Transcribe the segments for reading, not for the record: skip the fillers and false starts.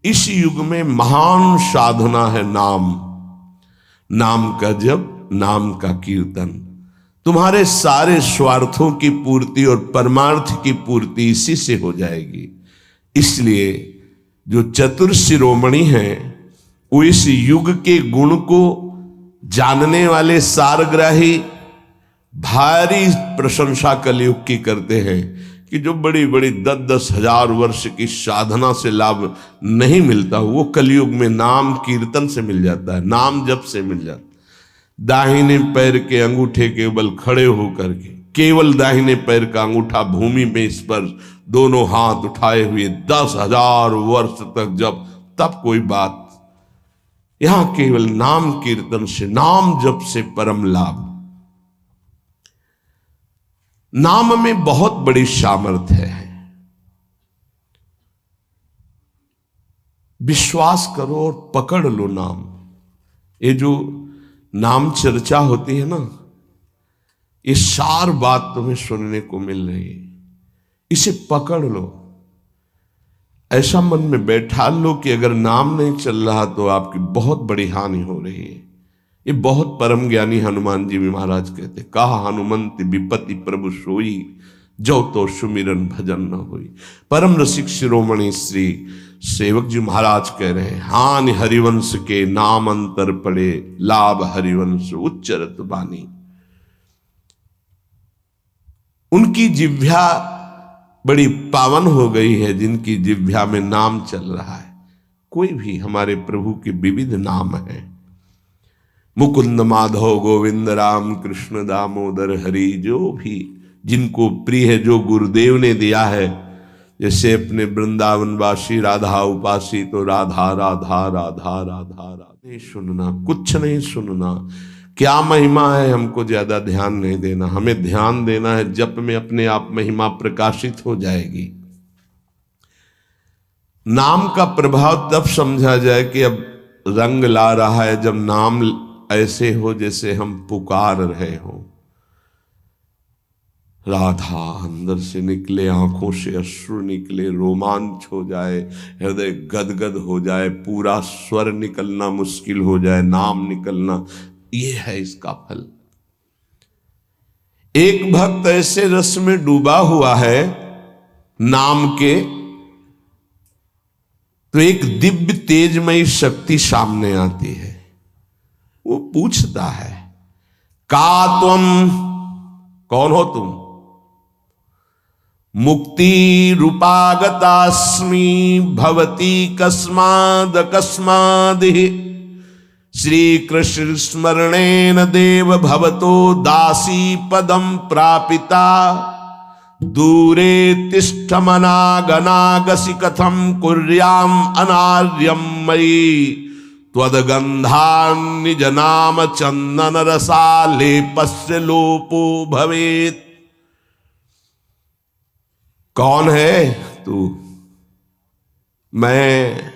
इस युग में महान साधना है नाम, नाम का जप, नाम का कीर्तन। तुम्हारे सारे स्वार्थों की पूर्ति और परमार्थ की पूर्ति इसी से हो जाएगी। इसलिए जो चतुर शिरोमणि हैं वो इस युग के गुण को जानने वाले सारग्राही भारी प्रशंसा कलयुग की करते हैं कि जो बड़ी बड़ी 10-10 हजार वर्ष की साधना से लाभ नहीं मिलता वो कलयुग में नाम कीर्तन से मिल जाता है, नाम जप से मिल जाता है। दाहिने पैर के अंगूठे के बल खड़े होकर के केवल दाहिने पैर का अंगूठा भूमि में स्पर्श, दोनों हाथ उठाए हुए 10,000 वर्ष तक जब, तब कोई बात। यहां केवल नाम कीर्तन से, नाम जप से परम लाभ। नाम में बहुत बड़ी सामर्थ्य है। विश्वास करो और पकड़ लो नाम। ये जो नाम चर्चा होती है ना, ये सार बात तुम्हें सुनने को मिल रही है, इसे पकड़ लो। ऐसा मन में बैठा लो कि अगर नाम नहीं चल रहा तो आपकी बहुत बड़ी हानि हो रही है। ये बहुत परम ज्ञानी हनुमान जी भी महाराज कहते, कहा हनुमंत विपत्ति प्रभु सोई, जो तो सुमिरन भजन न होई। परम रसिक शिरोमणि श्री सेवक जी महाराज कह रहे हैं, हानि हरिवंश के नाम अंतर पड़े, लाभ हरिवंश उच्चरत बानी। उनकी जिह्वा बड़ी पावन हो गई है जिनकी जिह्वा में नाम चल रहा है। कोई भी हमारे प्रभु के विविध नाम है, मुकुंद माधव गोविंद राम कृष्ण दामोदर हरि, जो भी जिनको प्रिय है, जो गुरुदेव ने दिया है। जैसे अपने वृंदावनवासी राधा उपासी, तो राधा राधा राधा राधा राधा। नहीं सुनना, कुछ नहीं सुनना, क्या महिमा है हमको ज्यादा ध्यान नहीं देना। हमें ध्यान देना है जप में, अपने आप महिमा प्रकाशित हो जाएगी। नाम का प्रभाव तब समझा जाए कि अब रंग ला रहा है जब नाम ऐसे हो जैसे हम पुकार रहे हो। राधा अंदर से निकले, आंखों से अश्रु निकले, रोमांच हो जाए, हृदय गदगद हो जाए, पूरा स्वर निकलना मुश्किल हो जाए, नाम निकलना, ये है इसका फल। एक भक्त ऐसे रस में डूबा हुआ है नाम के, तो एक दिव्य तेजमयी शक्ति सामने आती है। वो पूछता है, का तुम, कौन हो तुम? मुक्ति रूपागतास्मि भवती कस्माद कस्मादि, श्री कृष्ण स्मरणेन देव भवतो दासी पदम प्रापिता, दूरे तिष्ठमनागनागसि कथम कुर्याम अनार्यम मयि, त्वदगंधान्निज नाम चंदन रसालेपस्य लोपो भवेत्। कौन है तू? मैं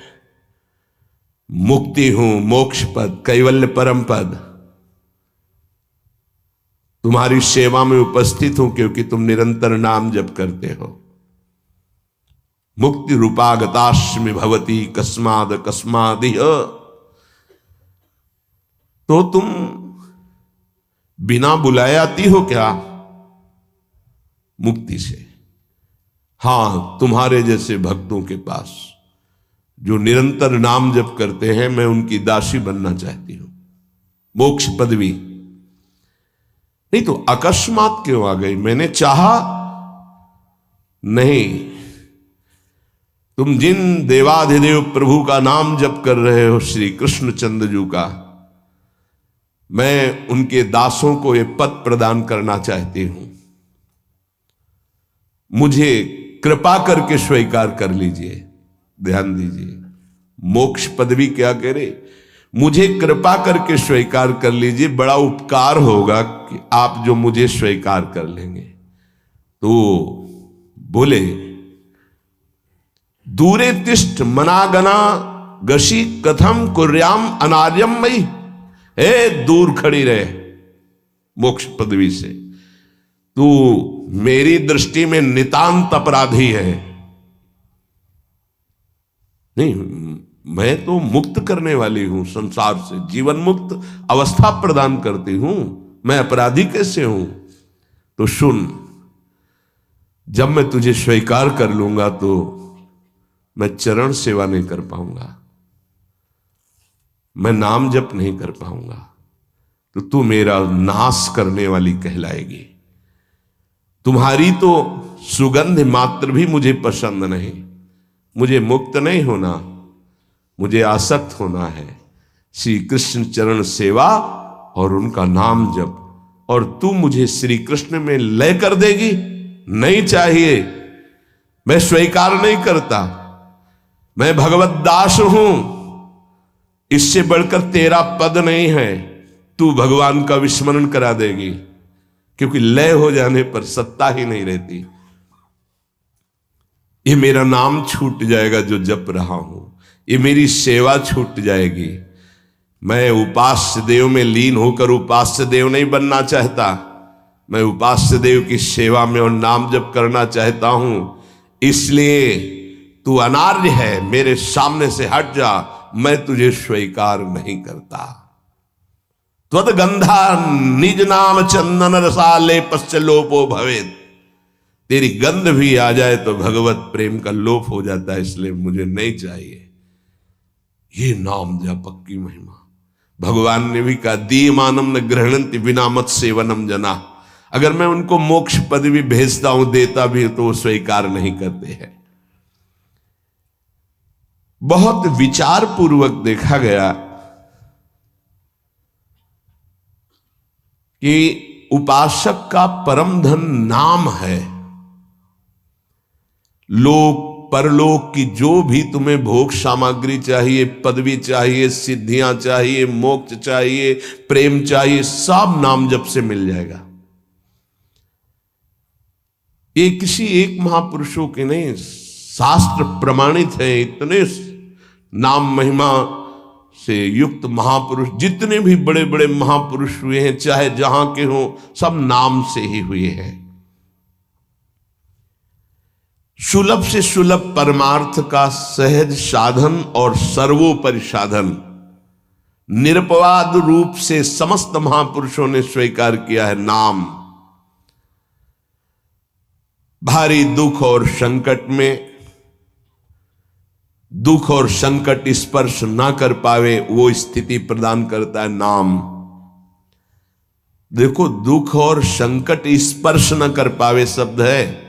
मुक्ति हूं, मोक्ष पद, कैवल्य परम पद। तुम्हारी सेवा में उपस्थित हूं क्योंकि तुम निरंतर नाम जप करते हो। मुक्ति रूपागतास्मि भवती कस्माद कस्मादिह, तो तुम बिना बुलाए आती हो क्या मुक्ति से? हां, तुम्हारे जैसे भक्तों के पास जो निरंतर नाम जप करते हैं, मैं उनकी दासी बनना चाहती हूं, मोक्ष पदवी। नहीं तो अकस्मात क्यों आ गई? मैंने चाहा नहीं। तुम जिन देवाधिदेव प्रभु का नाम जप कर रहे हो, श्री कृष्ण चंद्र जी का, मैं उनके दासों को ये पद प्रदान करना चाहती हूं। मुझे कृपा करके स्वीकार कर लीजिए। ध्यान दीजिए, मोक्ष पदवी क्या कह रहे? मुझे कृपा करके स्वीकार कर लीजिए, बड़ा उपकार होगा कि आप जो मुझे स्वीकार कर लेंगे। तो बोले, दूरे तिष्ठ मनागना गशी कथम कुर्याम अनार्यम मई, हे दूर खड़ी रहे मोक्ष पदवी से, तू मेरी दृष्टि में नितांत अपराधी है। नहीं, मैं तो मुक्त करने वाली हूं, संसार से जीवन मुक्त अवस्था प्रदान करती हूं, मैं अपराधी कैसे हूं? तो सुन, जब मैं तुझे स्वीकार कर लूंगा तो मैं चरण सेवा नहीं कर पाऊंगा, मैं नाम जप नहीं कर पाऊंगा, तो तू मेरा नाश करने वाली कहलाएगी। तुम्हारी तो सुगंध मात्र भी मुझे पसंद नहीं। मुझे मुक्त नहीं होना, मुझे आसक्त होना है श्री कृष्ण चरण सेवा और उनका नाम जप। और तू मुझे श्री कृष्ण में लय कर देगी? नहीं चाहिए, मैं स्वीकार नहीं करता। मैं भगवत दास हूं, इससे बढ़कर तेरा पद नहीं है। तू भगवान का विस्मरण करा देगी, क्योंकि लय हो जाने पर सत्ता ही नहीं रहती। ये मेरा नाम छूट जाएगा जो जप रहा हूं, ये मेरी सेवा छूट जाएगी। मैं उपास्य देव में लीन होकर उपास्य देव नहीं बनना चाहता, मैं उपास्य देव की सेवा में और नाम जप करना चाहता हूं। इसलिए तू अनार्य है, मेरे सामने से हट जा, मैं तुझे स्वीकार नहीं करता। त्वद गंधा निज नाम चंदन रसाले पश्चलोपो भवेत। तेरी गंध भी आ जाए तो भगवत प्रेम का लोप हो जाता है, इसलिए मुझे नहीं चाहिए। ये नाम जप की महिमा। भगवान ने भी कहा, दीयमानम न गृह्णन्ति विना मत सेवनम जना। अगर मैं उनको मोक्ष पदवी भेजता हूं, देता भी, तो वो स्वीकार नहीं करते हैं। बहुत विचार पूर्वक देखा गया कि उपासक का परम धन नाम है। लोक परलोक की जो भी तुम्हें भोग सामग्री चाहिए, पदवी चाहिए, सिद्धियां चाहिए, मोक्ष चाहिए, प्रेम चाहिए, सब नाम जप से मिल जाएगा। ये किसी एक महापुरुषों के नहीं, शास्त्र प्रमाणित है। इतने नाम महिमा से युक्त महापुरुष, जितने भी बड़े बड़े महापुरुष हुए हैं, चाहे जहां के हों, सब नाम से ही हुए हैं। सुलभ से सुलभ परमार्थ का सहज साधन और सर्वोपरि साधन निरपवाद रूप से समस्त महापुरुषों ने स्वीकार किया है नाम। भारी दुख और संकट में, दुख और संकट स्पर्श ना कर पावे, वो स्थिति प्रदान करता है नाम। देखो, दुख और संकट स्पर्श न कर पावे शब्द है।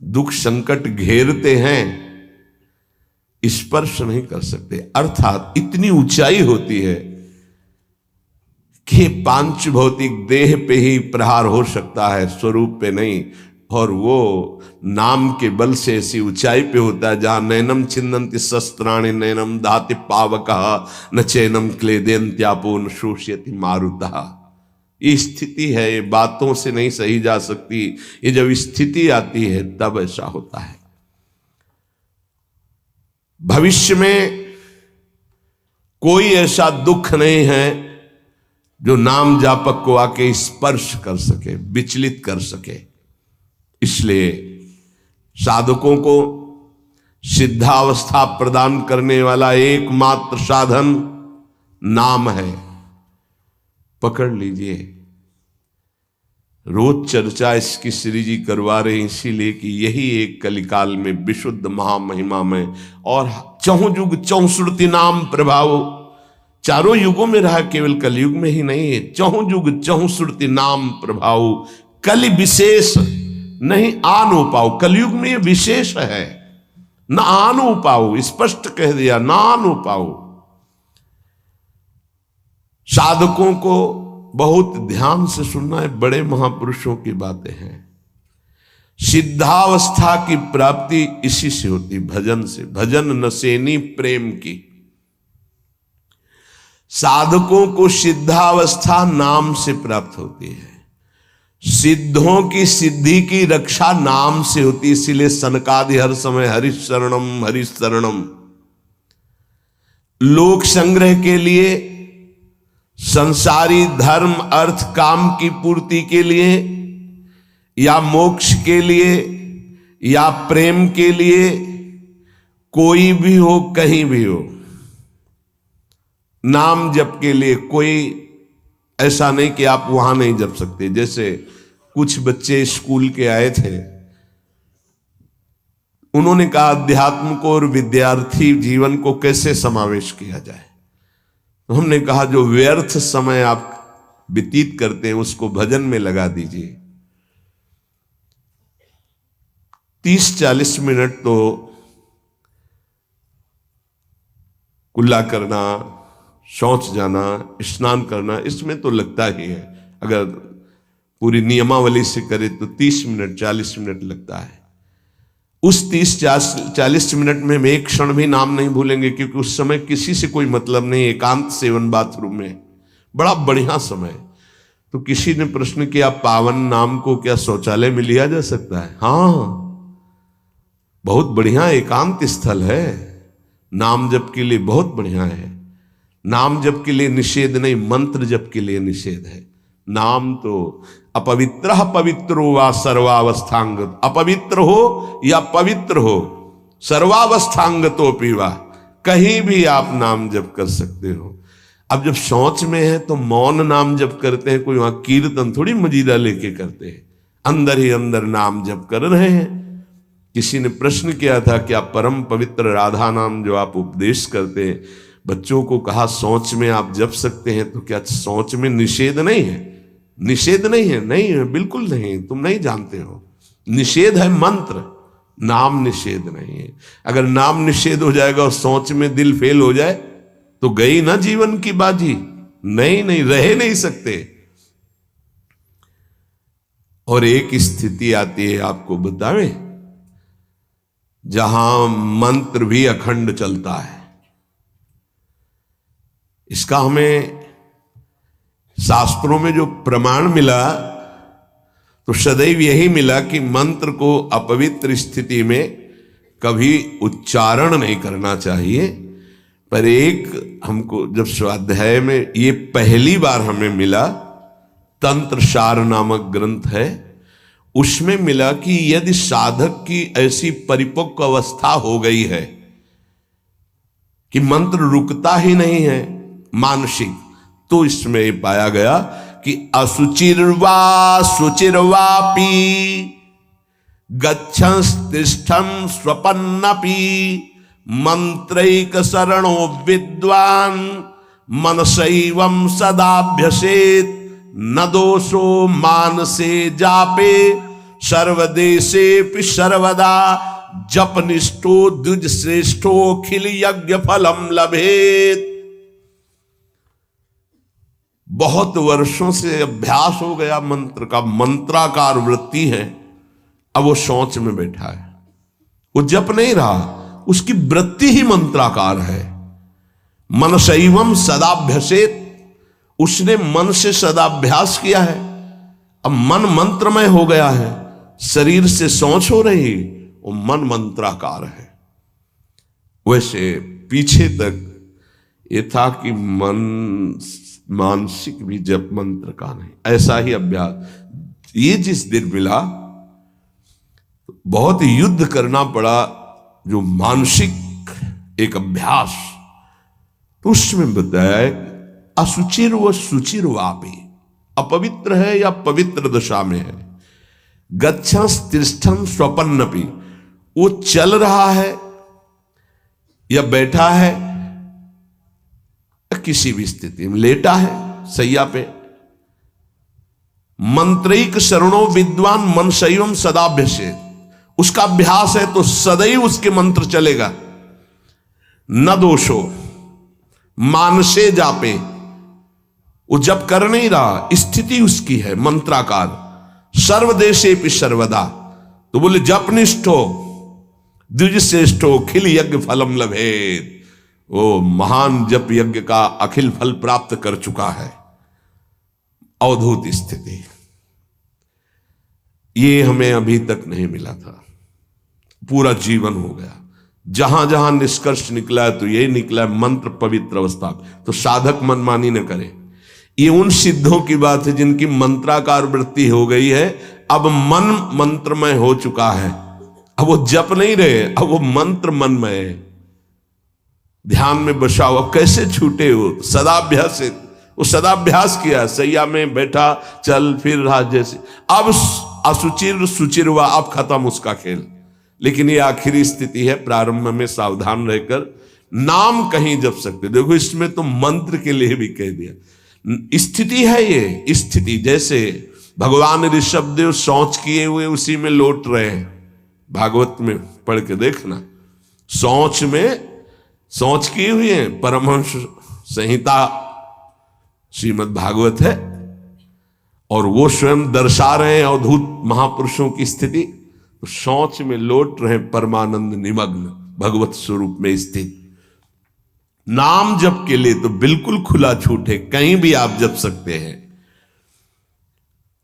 दुख संकट घेरते हैं, स्पर्श नहीं कर सकते। अर्थात इतनी ऊंचाई होती है कि पांच भौतिक देह पे ही प्रहार हो सकता है, स्वरूप पे नहीं। और वो नाम के बल से ऐसी ऊंचाई पे होता है जहां नैनम छिन्नन्ति शस्त्राणि नैनम दाति पावकः न चैनम क्लेदयन्त्यापो न शोष्यति मारुतः। ये स्थिति है, ये बातों से नहीं सही जा सकती। ये जब स्थिति आती है तब ऐसा होता है। भविष्य में कोई ऐसा दुख नहीं है जो नाम जापक को आके स्पर्श कर सके, विचलित कर सके। इसलिए साधकों को सिद्धावस्था प्रदान करने वाला एकमात्र साधन नाम है। पकड़ लीजिए। रोज चर्चा इसकी श्री जी करवा रहे हैं, इसीलिए कि यही एक कलिकाल में विशुद्ध महामहिमा में और चहुं युग चौसुरति नाम प्रभाव, चारों युगों में रहा, केवल कलयुग में ही नहीं है। चहुं युग चहुसुरति नाम प्रभाव, कलि विशेष नहीं आनो पाओ। कलयुग में ये विशेष है, न आनो पाओ, स्पष्ट कह दिया, ना आनो पाओ। साधकों को बहुत ध्यान से सुनना है, बड़े महापुरुषों की बातें हैं। सिद्धावस्था की प्राप्ति इसी से होती, भजन से। भजन नसेनी प्रेम की। साधकों को सिद्धावस्था नाम से प्राप्त होती है। सिद्धों की सिद्धि की रक्षा नाम से होती, इसीलिए सनकादि हर समय हरिश शरणम हरिश शरणम। लोक संग्रह के लिए, संसारी धर्म अर्थ काम की पूर्ति के लिए, या मोक्ष के लिए, या प्रेम के लिए, कोई भी हो कहीं भी हो, नाम जप के लिए कोई ऐसा नहीं कि आप वहां नहीं जप सकते। जैसे कुछ बच्चे स्कूल के आए थे, उन्होंने कहा अध्यात्म को और विद्यार्थी जीवन को कैसे समावेश किया जाए। तो हमने कहा जो व्यर्थ समय आप व्यतीत करते हैं उसको भजन में लगा दीजिए। 30-40 मिनट तो कुल्ला करना, शौच जाना, स्नान करना, इसमें तो लगता ही है। अगर पूरी नियमावली से करे तो 30 मिनट 40 मिनट लगता है। उस 30-40 मिनट में हम एक क्षण भी नाम नहीं भूलेंगे, क्योंकि उस समय किसी से कोई मतलब नहीं, एकांत सेवन बाथरूम में, बड़ा बढ़िया समय। तो किसी ने प्रश्न किया पावन नाम को क्या शौचालय में लिया जा सकता है? हाँ, बहुत बढ़िया एकांत स्थल है, नाम जप के लिए बहुत बढ़िया है। नाम जप के लिए निषेध नहीं, मंत्र जप के लिए निषेध है। नाम तो अपवित्र पवित्रो वा सर्वावस्थांगत, अपवित्र हो या पवित्र हो, सर्वावस्थांगतो पीवा, कहीं भी आप नाम जप कर सकते हो। अब जब शौच में है तो मौन नाम जप करते हैं, कोई वहां कीर्तन थोड़ी मजीरा लेके करते हैं, अंदर ही अंदर नाम जप कर रहे हैं। किसी ने प्रश्न किया था कि आप परम पवित्र राधा नाम जो आप उपदेश करते हैं, बच्चों को कहा शौच में आप जप सकते हैं, तो क्या शौच में निषेध नहीं है? निषेध नहीं है, नहीं है, बिल्कुल नहीं, तुम नहीं जानते हो। निषेध है मंत्र, नाम निषेध नहीं है। अगर नाम निषेध हो जाएगा और शौच में दिल फेल हो जाए तो गई ना जीवन की बाजी, नहीं नहीं, रह नहीं सकते। और एक स्थिति आती है, आपको बतावे, जहां मंत्र भी अखंड चलता है। इसका हमें शास्त्रों में जो प्रमाण मिला तो सदैव यही मिला कि मंत्र को अपवित्र स्थिति में कभी उच्चारण नहीं करना चाहिए। पर एक हमको जब स्वाध्याय में ये पहली बार हमें मिला, तंत्र सार नामक ग्रंथ है, उसमें मिला कि यदि साधक की ऐसी परिपक्व अवस्था हो गई है कि मंत्र रुकता ही नहीं है मानसिक, तो इसमें पाया गया कि असुचिर्वा शुचिर्वापि गच्छंस्तिष्ठं स्वपन्नपि मंत्रैक शरणो विद्वान मनसैवं सदाभ्यसेत न दोषो मानसे जापे सर्वदेशेपि सर्वदा जपनिष्ठो द्विज श्रेष्ठो खिल यज्ञ फलम लभेत। बहुत वर्षों से अभ्यास हो गया मंत्र का, मंत्राकार वृत्ति है, अब वो शौच में बैठा है, वो जप नहीं रहा, उसकी वृत्ति ही मंत्राकार है। मनसैवम सदाभ्यसेत, उसने मन से सदाभ्यास किया है, अब मन मंत्रमय हो गया है, शरीर से शौच हो रही, वो मन मंत्राकार है। वैसे पीछे तक ये था कि मन मानसिक भी जप मंत्र का नहीं, ऐसा ही अभ्यास। ये जिस दिन मिला बहुत युद्ध करना पड़ा, जो मानसिक एक अभ्यास, तो उसमें बताया असुचिर व सुचिर वापी, अपवित्र है या पवित्र दशा में है, गच्छंस तिष्ठं स्वपन्नपि, वो चल रहा है या बैठा है, किसी भी स्थिति में लेटा है सैया पे, मंत्रैक शरणो विद्वान मनसैवम सदाभ्यसेत, उसका अभ्यास है तो सदैव उसके मंत्र चलेगा। न दोषो मानसे जापे, वो जब कर नहीं रहा, स्थिति उसकी है मंत्राकार, सर्वदेशेपि सर्वदा, तो बोले जपनिष्ठो द्विज श्रेष्ठो खिल यज्ञ फलम लभेत, वो महान जप यज्ञ का अखिल फल प्राप्त कर चुका है। अवधूत स्थिति, ये हमें अभी तक नहीं मिला था, पूरा जीवन हो गया। जहां जहां निष्कर्ष निकला है तो यही निकला है, मंत्र पवित्र अवस्था। तो साधक मनमानी न करे। ये उन सिद्धों की बात है जिनकी मंत्राकार वृत्ति हो गई है, अब मन मंत्रमय हो चुका है, अब वो जप नहीं रहे, अब वो मंत्र मनमय है। ध्यान में बसा हुआ, कैसे छूटे हो? सदाभ्यास से वो सदाभ्यास किया, सैया में बैठा, चल फिर रहा जैसे। अब असुचिर सुचिर हुआ, अब खत्म उसका खेल। लेकिन ये आखिरी स्थिति है, प्रारंभ में सावधान रहकर नाम कहीं जप सकते। देखो इसमें तो मंत्र के लिए भी कह दिया, स्थिति है ये स्थिति। जैसे भगवान ऋषभदेव शौच किए हुए उसी में लौट रहे हैं, भागवत में पढ़ के देखना, शौच किए हुए हैं। परमहंस संहिता श्रीमद् भागवत है, और वो स्वयं दर्शा रहे हैं अवधूत महापुरुषों की स्थिति। तो शौच में लौट रहे परमानंद निमग्न, भगवत स्वरूप में स्थित। नाम जप के लिए तो बिल्कुल खुला छूट है, कहीं भी आप जप सकते हैं।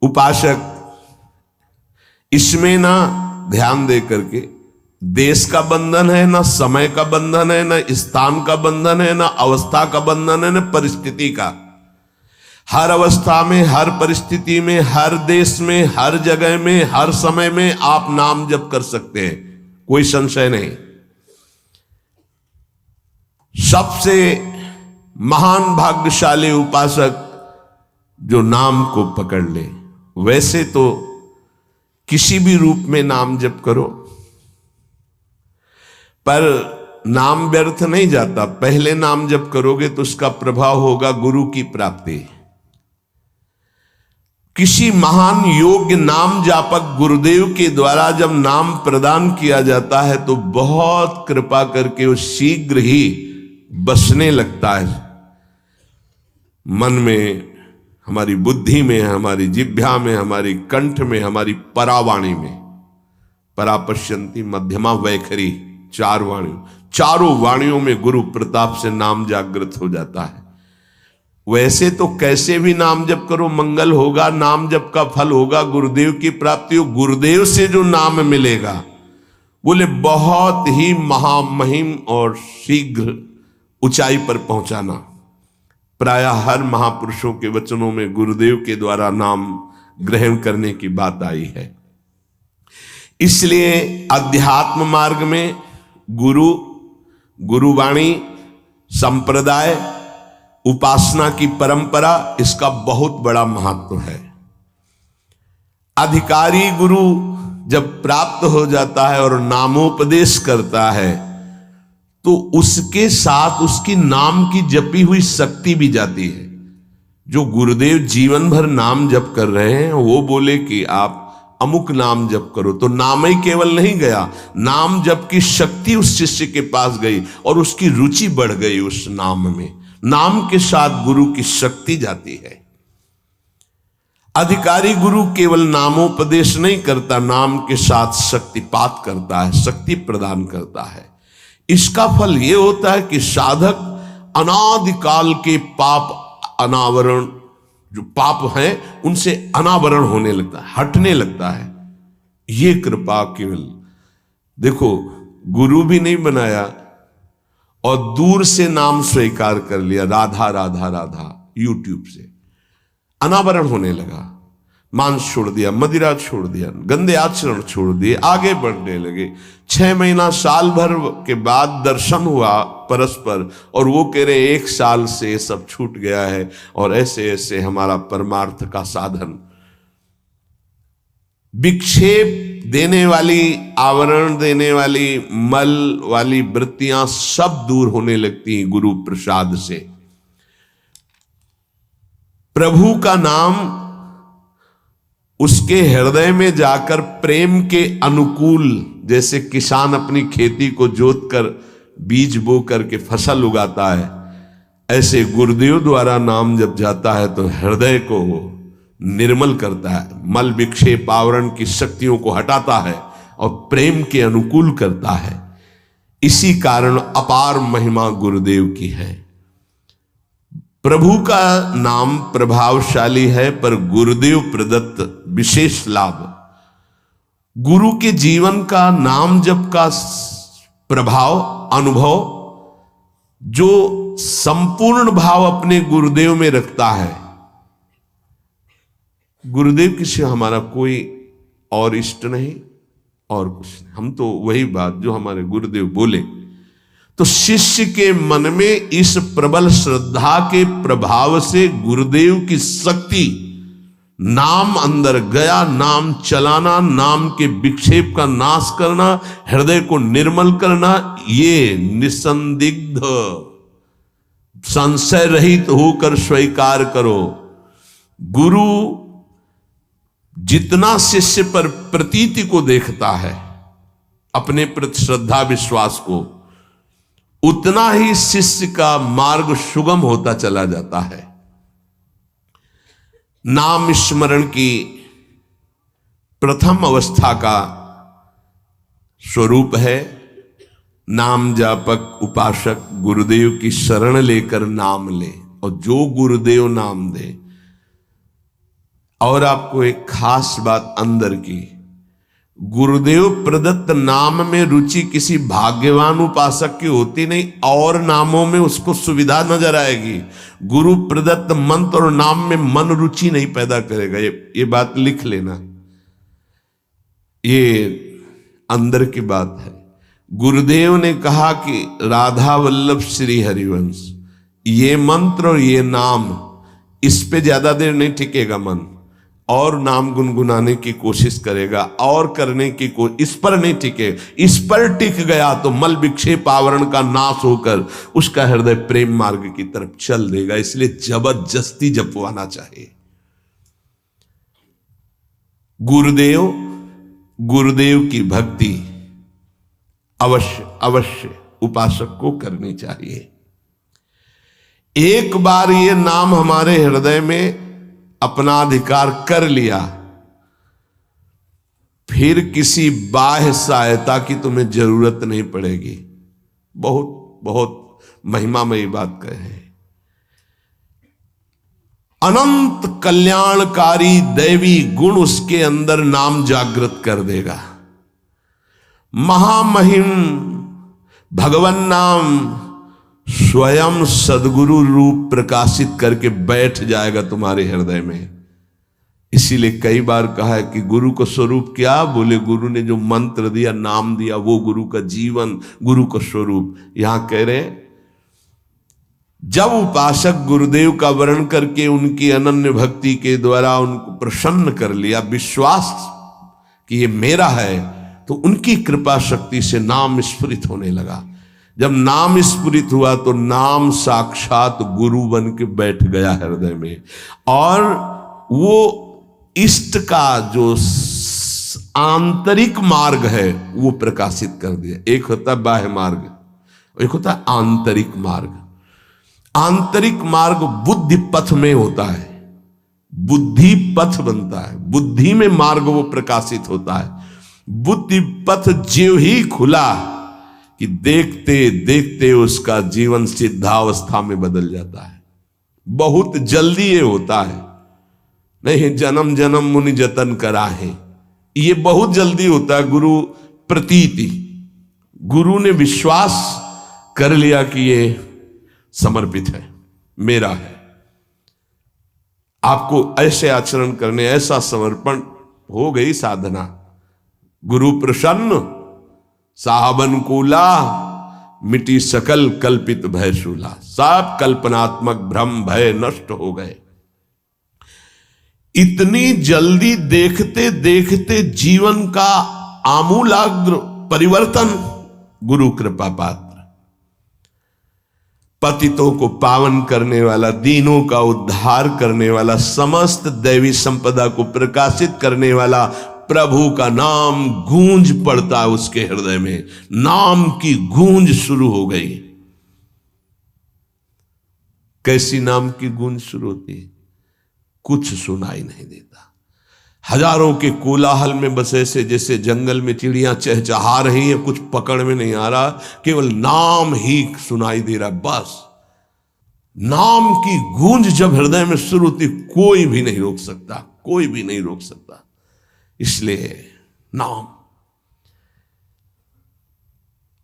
उपासक इसमें ना ध्यान दे करके, देश का बंधन है, ना समय का बंधन है, ना स्थान का बंधन है, ना अवस्था का बंधन है, ना परिस्थिति का। हर अवस्था में, हर परिस्थिति में, हर देश में, हर जगह में, हर समय में आप नाम जप कर सकते हैं, कोई संशय नहीं। सबसे महान भाग्यशाली उपासक जो नाम को पकड़ ले। वैसे तो किसी भी रूप में नाम जप करो, पर नाम व्यर्थ नहीं जाता। पहले नाम जप करोगे तो उसका प्रभाव होगा गुरु की प्राप्ति। किसी महान योग्य नाम जापक गुरुदेव के द्वारा जब नाम प्रदान किया जाता है तो बहुत कृपा करके वो शीघ्र ही बसने लगता है मन में, हमारी बुद्धि में, हमारी जिह्वा में, हमारी कंठ में, हमारी परावाणी में। परापश्यंती मध्यमा वैखरी, चारों वाणियों में गुरु प्रताप से नाम जागृत हो जाता है। वैसे तो कैसे भी नाम जप करो मंगल होगा, नाम जप का फल होगा, गुरुदेव की प्राप्ति हो। गुरुदेव से जो नाम मिलेगा बोले बहुत ही महामहिम और शीघ्र ऊंचाई पर पहुंचाना। प्रायः हर महापुरुषों के वचनों में गुरुदेव के द्वारा नाम ग्रहण करने की बात आई है। इसलिए अध्यात्म मार्ग में गुरुवाणी, संप्रदाय, उपासना की परंपरा, इसका बहुत बड़ा महत्व है। अधिकारी गुरु जब प्राप्त हो जाता है और नामोपदेश करता है तो उसके साथ उसकी नाम की जपी हुई शक्ति भी जाती है। जो गुरुदेव जीवन भर नाम जप कर रहे हैं वो बोले कि आप अमुक नाम जप करो, तो नाम ही केवल नहीं गया, नाम जप की शक्ति उस शिष्य के पास गई और उसकी रुचि बढ़ गई उस नाम में। नाम के साथ गुरु की शक्ति जाती है। अधिकारी गुरु केवल नामोपदेश नहीं करता, नाम के साथ शक्तिपात करता है, शक्ति प्रदान करता है। इसका फल यह होता है कि साधक अनादिकाल के पाप अनावरण, जो पाप हैं उनसे अनावरण होने लगता है, हटने लगता है। ये कृपा केवल देखो, गुरु भी नहीं बनाया और दूर से नाम स्वीकार कर लिया, राधा राधा राधा, यूट्यूब से अनावरण होने लगा। मांस छोड़ दिया, मदिरा छोड़ दिया, गंदे आचरण छोड़ दिए, आगे बढ़ने लगे। 6 महीना साल भर के बाद दर्शन हुआ परस्पर और वो कह रहे 1 साल से सब छूट गया है और ऐसे ऐसे हमारा परमार्थ का साधन। विक्षेप देने वाली, आवरण देने वाली, मल वाली वृत्तियां सब दूर होने लगती हैं गुरु प्रसाद से। प्रभु का नाम उसके हृदय में जाकर प्रेम के अनुकूल, जैसे किसान अपनी खेती को जोत कर बीज बो करके फसल उगाता है, ऐसे गुरुदेव द्वारा नाम जब जाता है तो हृदय को निर्मल करता है, मल विक्षेप आवरण की शक्तियों को हटाता है और प्रेम के अनुकूल करता है। इसी कारण अपार महिमा गुरुदेव की है। प्रभु का नाम प्रभावशाली है, पर गुरुदेव प्रदत्त विशेष लाभ। गुरु के जीवन का नाम जप का प्रभाव, अनुभव, जो संपूर्ण भाव अपने गुरुदेव में रखता है। गुरुदेव के सिवा हमारा कोई और इष्ट नहीं और कुछ नहीं, हम तो वही बात जो हमारे गुरुदेव बोले। तो शिष्य के मन में इस प्रबल श्रद्धा के प्रभाव से गुरुदेव की शक्ति, नाम अंदर गया, नाम चलाना, नाम के विक्षेप का नाश करना, हृदय को निर्मल करना, ये निसंदिग्ध संशय रहित होकर स्वीकार करो। गुरु जितना शिष्य पर प्रतीति को देखता है, अपने प्रति श्रद्धा विश्वास को, उतना ही शिष्य का मार्ग सुगम होता चला जाता है। नाम स्मरण की प्रथम अवस्था का स्वरूप है नाम जापक उपासक गुरुदेव की शरण लेकर नाम ले, और जो गुरुदेव नाम दे। और आपको एक खास बात अंदर की, गुरुदेव प्रदत्त नाम में रुचि किसी भाग्यवान उपासक की होती नहीं, और नामों में उसको सुविधा नजर आएगी। गुरु प्रदत्त मंत्र और नाम में मन रुचि नहीं पैदा करेगा। ये बात लिख लेना, ये अंदर की बात है। गुरुदेव ने कहा कि राधा वल्लभ श्री हरिवंश, ये मंत्र और ये नाम, इस पे ज्यादा देर नहीं टिकेगा मन, और नाम गुनगुनाने की कोशिश करेगा, और करने की इस पर नहीं टिके। इस पर टिक गया तो मल विक्षेप आवरण का नाश होकर उसका हृदय प्रेम मार्ग की तरफ चल देगा। इसलिए जबरदस्ती जपवाना चाहिए। गुरुदेव की भक्ति अवश्य उपासक को करनी चाहिए। एक बार ये नाम हमारे हृदय में अपना अधिकार कर लिया, फिर किसी बाह्य सहायता की तुम्हें जरूरत नहीं पड़ेगी। बहुत बहुत महिमामयी बात कहे। अनंत कल्याणकारी दैवी गुण उसके अंदर नाम जागृत कर देगा। महामहिम भगवान नाम स्वयं सदगुरु रूप प्रकाशित करके बैठ जाएगा तुम्हारे हृदय में। इसीलिए कई बार कहा है कि गुरु को स्वरूप क्या? बोले गुरु ने जो मंत्र दिया, नाम दिया, वो गुरु का जीवन, गुरु का स्वरूप। यहां कह रहे हैं जब उपासक गुरुदेव का वर्ण करके उनकी अनन्य भक्ति के द्वारा उनको प्रसन्न कर लिया, विश्वास कि ये मेरा है, तो उनकी कृपा शक्ति से नाम स्फुरित होने लगा। जब नाम स्फुरित हुआ तो नाम साक्षात गुरु बन के बैठ गया हृदय में, और वो इष्ट का जो आंतरिक मार्ग है वो प्रकाशित कर दिया। एक होता है बाह्य मार्ग, एक होता है आंतरिक मार्ग। आंतरिक मार्ग बुद्धि पथ में होता है, बुद्धि पथ बनता है, बुद्धि में मार्ग वो प्रकाशित होता है। बुद्धि पथ ज्यों ही खुला कि देखते देखते उसका जीवन सिद्धावस्था में बदल जाता है। बहुत जल्दी ये होता है, नहीं जन्म जन्म मुनि जतन करा है, ये बहुत जल्दी होता है। गुरु प्रतीति, गुरु ने विश्वास कर लिया कि ये समर्पित है, मेरा है। आपको ऐसे आचरण करने, ऐसा समर्पण, हो गई साधना। गुरु प्रसन्न साहबन कूला, मिटी सकल कल्पित भय शूला। सब कल्पनात्मक भ्रम भय नष्ट हो गए। इतनी जल्दी देखते देखते जीवन का आमूलाग्र परिवर्तन गुरु कृपा पात्र, पतितों को पावन करने वाला, दीनों का उद्धार करने वाला, समस्त दैवी संपदा को प्रकाशित करने वाला प्रभु का नाम गूंज पड़ता है उसके हृदय में। नाम की गूंज शुरू हो गई। कैसी नाम की गूंज शुरू होती है? कुछ सुनाई नहीं देता। हजारों के कोलाहल में बस ऐसे जैसे जंगल में चिड़ियां चहचहा रही हैं, कुछ पकड़ में नहीं आ रहा, केवल नाम ही सुनाई दे रहा। बस नाम की गूंज जब हृदय में शुरू होती, कोई भी नहीं रोक सकता, कोई भी नहीं रोक सकता। इसलिए नाम,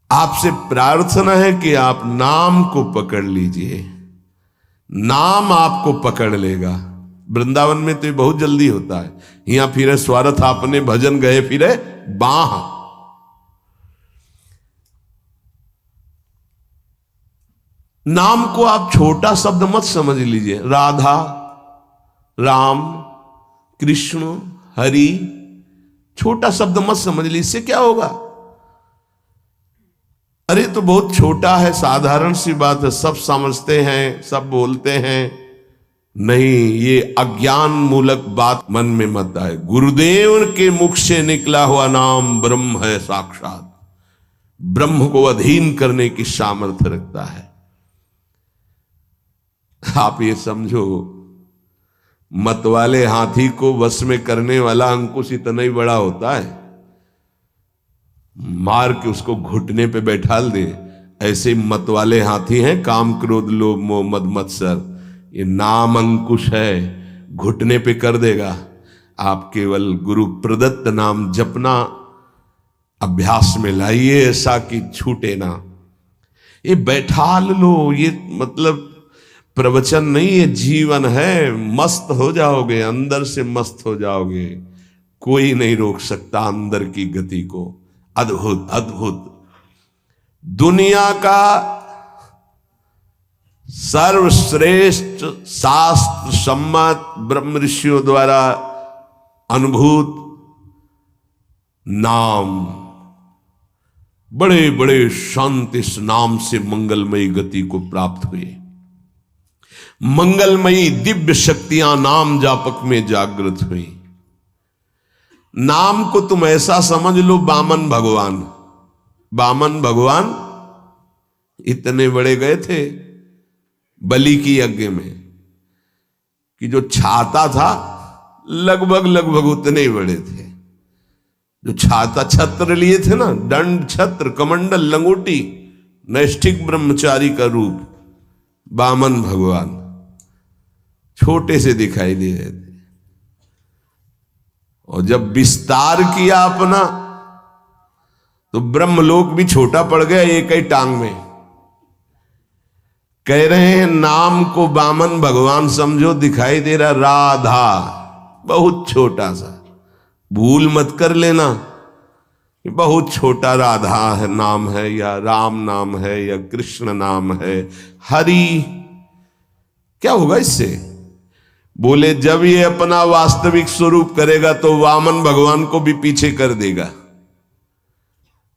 आपसे प्रार्थना है कि आप नाम को पकड़ लीजिए, नाम आपको पकड़ लेगा। वृंदावन में तो ये बहुत जल्दी होता है। यहां फिरे स्वार्थ आपने भजन गए फिरे बाह। नाम को आप छोटा शब्द मत समझ लीजिए। राधा, राम, कृष्ण, हरि, छोटा शब्द मत समझ लीजिए। इससे क्या होगा? अरे तो बहुत छोटा है, साधारण सी बात है, सब समझते हैं, सब बोलते हैं। नहीं, ये अज्ञान मूलक बात मन में मत आए। गुरुदेव के मुख से निकला हुआ नाम ब्रह्म है साक्षात। ब्रह्म को अधीन करने की सामर्थ्य रखता है। आप ये समझो, मतवाले हाथी को वश में करने वाला अंकुश इतना ही बड़ा होता है, मार के उसको घुटने पे बैठाल दे। ऐसे मतवाले हाथी हैं काम, क्रोध, लोभ, मोह, मद, मत्सर। ये नाम अंकुश है, घुटने पे कर देगा। आप केवल गुरु प्रदत्त नाम जपना अभ्यास में लाइए, ऐसा कि छूटे ना। ये बैठाल लो, ये मतलब प्रवचन नहीं, ये जीवन है। मस्त हो जाओगे, अंदर से मस्त हो जाओगे। कोई नहीं रोक सकता अंदर की गति को। अद्भुत अद्भुत। दुनिया का सर्वश्रेष्ठ शास्त्र सम्मत ब्रह्म ऋषियों द्वारा अनुभूत नाम, बड़े बड़े संत इस नाम से मंगलमयी गति को प्राप्त हुए। मंगलमयी दिव्य शक्तियां नाम जापक में जागृत हुई। नाम को तुम ऐसा समझ लो, वामन भगवान। वामन भगवान इतने बड़े गए थे बलि की यज्ञ में कि जो छाता था लगभग उतने ही बड़े थे। जो छाता, छत्र लिए थे ना, दंड, छत्र, कमंडल, लंगोटी, नैष्ठिक ब्रह्मचारी का रूप, वामन भगवान छोटे से दिखाई दे रहे थे। और जब विस्तार किया अपना, तो ब्रह्मलोक भी छोटा पड़ गया एक ही टांग में। कह रहे हैं नाम को वामन भगवान समझो, दिखाई दे रहा राधा, बहुत छोटा सा। भूल मत कर लेना कि बहुत छोटा राधा है नाम है, या राम नाम है, या कृष्ण नाम है, हरि। क्या होगा इससे? बोले जब ये अपना वास्तविक स्वरूप करेगा तो वामन भगवान को भी पीछे कर देगा।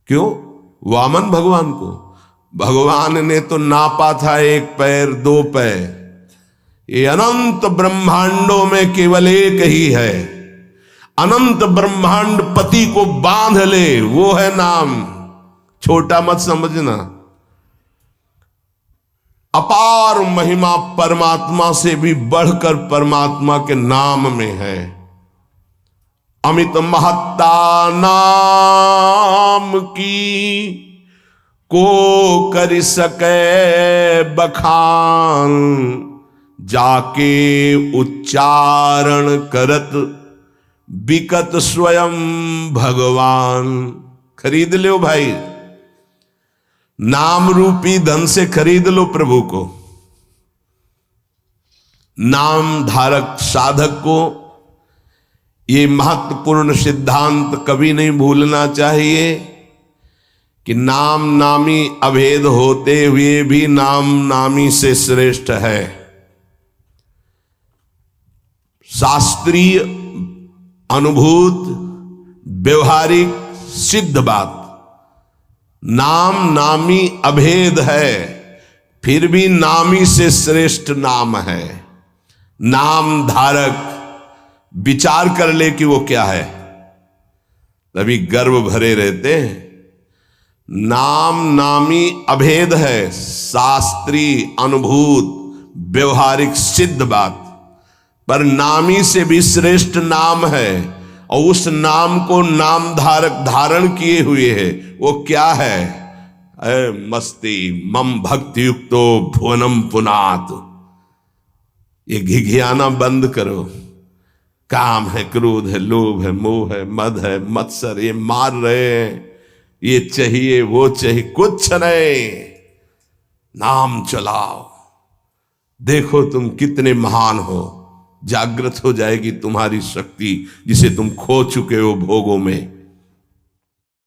क्यों? वामन भगवान को भगवान ने तो नापा था 1 पैर 2 पैर। ये अनंत ब्रह्मांडों में केवल एक ही है। अनंत ब्रह्मांड पति को बांध ले, वो है नाम। छोटा मत समझना। अपार महिमा परमात्मा से भी बढ़कर परमात्मा के नाम में है। अमित महत्ता नाम की को कर सके बखान, जाके उच्चारण करत बिकत स्वयं भगवान। खरीद लो भाई, नाम रूपी धन से खरीद लो प्रभु को। नाम धारक साधक को ये महत्वपूर्ण सिद्धांत कभी नहीं भूलना चाहिए कि नाम नामी अभेद होते हुए भी नाम नामी से श्रेष्ठ है। शास्त्रीय, अनुभूत, व्यवहारिक, सिद्ध बात, नाम नामी अभेद है, फिर भी नामी से श्रेष्ठ नाम है। नाम धारक विचार कर ले कि वो क्या है, तभी गर्व भरे रहते हैं। नाम नामी अभेद है, शास्त्रीय, अनुभूत, व्यवहारिक, सिद्ध बात, पर नामी से भी श्रेष्ठ नाम है। और उस नाम को नाम धारक धारण किए हुए है, वो क्या है? मस्ती मम भक्ति युक्तो भुवनम पुनात। ये घिघियाना बंद करो। काम है, क्रोध है, लोभ है, मोह है, मद है, मत्सर, ये मार रहे हैं, ये चाहिए वो चाहिए, कुछ नहीं। नाम चलाओ, देखो तुम कितने महान हो। जागृत हो जाएगी तुम्हारी शक्ति जिसे तुम खो चुके हो भोगों में।